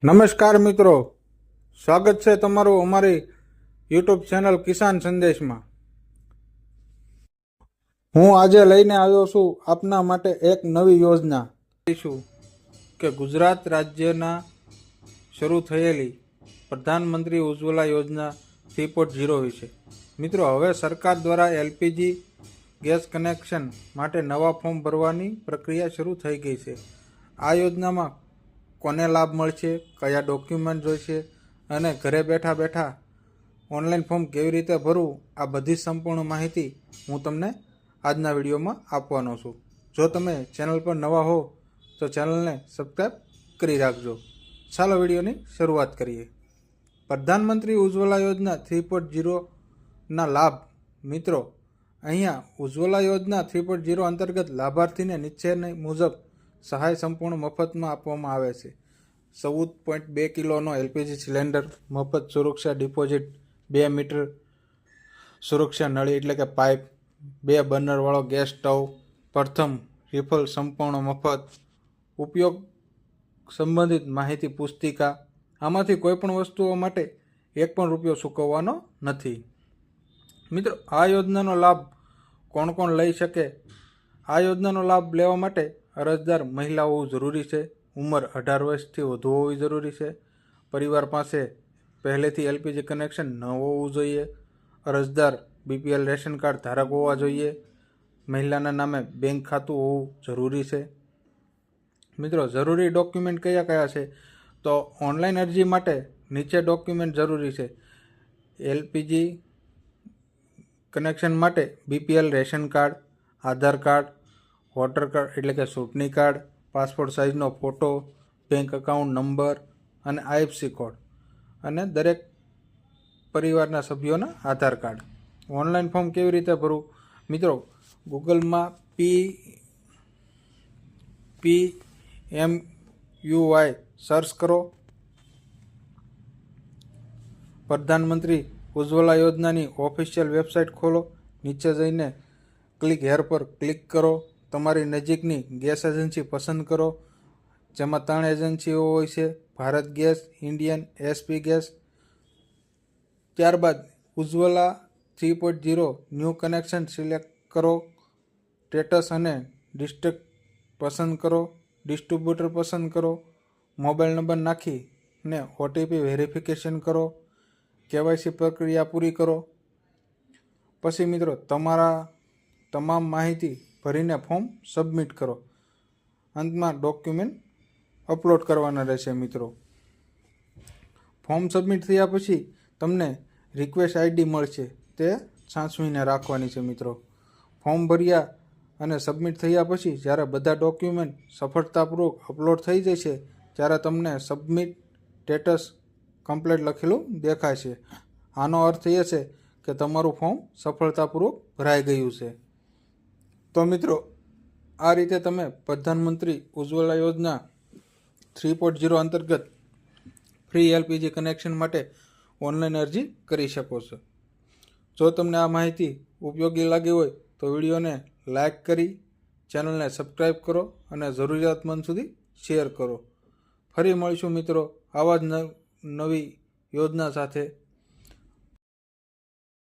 નમસ્કાર મિત્રો, સ્વાગત છે તમારું અમારી યુટ્યુબ ચેનલ કિસાન સંદેશમાં। હું આજે લઈને આવ્યો છું આપના માટે એક નવી યોજના કહીશું કે ગુજરાત રાજ્યના શરૂ થયેલી પ્રધાનમંત્રી ઉજ્જવલા યોજના 3.0 વિશે। મિત્રો, હવે સરકાર દ્વારા એલપીજી ગેસ કનેક્શન માટે નવા ફોર્મ ભરવાની પ્રક્રિયા શરૂ થઈ ગઈ છે। આ યોજનામાં કોને લાભ મળશે, કયા ડોક્યુમેન્ટ જોઈશે અને ઘરે બેઠા બેઠા ઓનલાઈન ફોર્મ કેવી રીતે ભરવું, આ બધી સંપૂર્ણ માહિતી હું તમને આજના વિડીયોમાં આપવાનો છું। જો તમે ચેનલ પર નવા હો તો ચેનલને સબસ્ક્રાઈબ કરી રાખજો। ચાલો વિડીયોની શરૂઆત કરીએ। પ્રધાનમંત્રી ઉજ્જવલા યોજના 3.0ના લાભ। મિત્રો, અહીંયા ઉજ્જવલા યોજના 3.0 અંતર્ગત લાભાર્થીને નીચેની મુજબ સહાય સંપૂર્ણ મફતમાં આપવામાં આવે છે। 14.2 કિલોનો એલપીજી સિલિન્ડર, મફત સુરક્ષા ડિપોઝિટ, 2 મીટર સુરક્ષા નળી એટલે કે પાઇપ, 2 બર્નરવાળો ગેસ સ્ટવ, પ્રથમ રિફલ સંપૂર્ણ મફત, ઉપયોગ સંબંધિત માહિતી પુસ્તિકા। આમાંથી કોઈપણ વસ્તુઓ માટે 1 પણ રૂપિયો ચૂકવવાનો નથી। મિત્રો, આ યોજનાનો લાભ કોણ કોણ લઈ શકે? આ યોજનાનો લાભ લેવા માટે અરજદાર મહિલા હોવું જરૂરી છે, ઉંમર 18 વર્ષથી વધુ હોવી જરૂરી છે, પરિવાર પાસે પહેલેથી એલપીજી કનેક્શન ન હોવું જોઈએ, અરજદાર બીપીએલ રેશન કાર્ડ ધારક હોવા જોઈએ, મહિલાના નામે બેંક ખાતું હોવું જરૂરી છે। મિત્રો, જરૂરી ડોક્યુમેન્ટ કયા કયા છે? તો ઓનલાઈન અરજી માટે નીચે ડોક્યુમેન્ટ જરૂરી છે। એલપીજી કનેક્શન માટે BPL ration card, Aadhaar card, voter card એટલે કે ચૂંટણી કાર્ડ, પાસપોર્ટ સાઇઝનો ફોટો, બેંક એકાઉન્ટ નંબર અને આઈએફસી કોડ અને દરેક પરિવારના સભ્યોના આધાર કાર્ડ। ઓનલાઈન ફોર્મ કેવી રીતે ભરવું? મિત્રો, ગૂગલમાં PMUY સર્ચ કરો, પ્રધાનમંત્રી ઉજ્જવલા યોજનાની ઓફિશિયલ વેબસાઇટ ખોલો, નીચે જઈને ક્લિક હેર પર ક્લિક કરો, તમારી નજીકની ગેસ એજન્સી પસંદ કરો, જેમાં 3 એજન્સીઓ હોય છે: Bharat gas, Indian, HP gas. ત્યારબાદ ઉજ્જવલા 3.0 ન્યૂ કનેક્શન સિલેક્ટ કરો, સ્ટેટસ અને ડિસ્ટ્રિક્ટ પસંદ કરો, ડિસ્ટ્રીબ્યુટર પસંદ કરો, મોબાઈલ નંબર નાખીને ઓટીપી વેરિફિકેશન કરો, કેવાયસી પ્રક્રિયા પૂરી કરો। પછી મિત્રો, તમારા તમામ માહિતી ભરીને ફોર્મ સબમિટ કરો। અંતમાં ડોક્યુમેન્ટ અપલોડ કરવાના રહેશે। મિત્રો, ફોર્મ સબમિટ થયા પછી તમને રિક્વેસ્ટ આઈડી મળશે, તે સાચવીને રાખવાની છે। મિત્રો, ફોર્મ ભર્યા અને સબમિટ થયા પછી જ્યારે બધા ડોક્યુમેન્ટ સફળતાપૂર્વક અપલોડ થઈ જશે ત્યારે તમને સબમિટ સ્ટેટસ કમ્પ્લીટ લખેલું દેખાશે। આનો અર્થ એ છે કે તમારું ફોર્મ સફળતાપૂર્વક ભરાઈ ગયું છે। તો મિત્રો, આ રીતે તમે પ્રધાનમંત્રી ઉજ્જવલા યોજના 3.0 અંતર્ગત ફ્રી એલપીજી કનેક્શન માટે ઓનલાઈન અરજી કરી શકો છો। જો તમને આ માહિતી ઉપયોગી લાગી હોય તો વિડીયોને લાઇક કરી ચેનલને સબસ્ક્રાઈબ કરો અને જરૂરિયાતમંદ સુધી શેર કરો। ફરી મળીશું મિત્રો આવા જ નવી યોજના સાથે।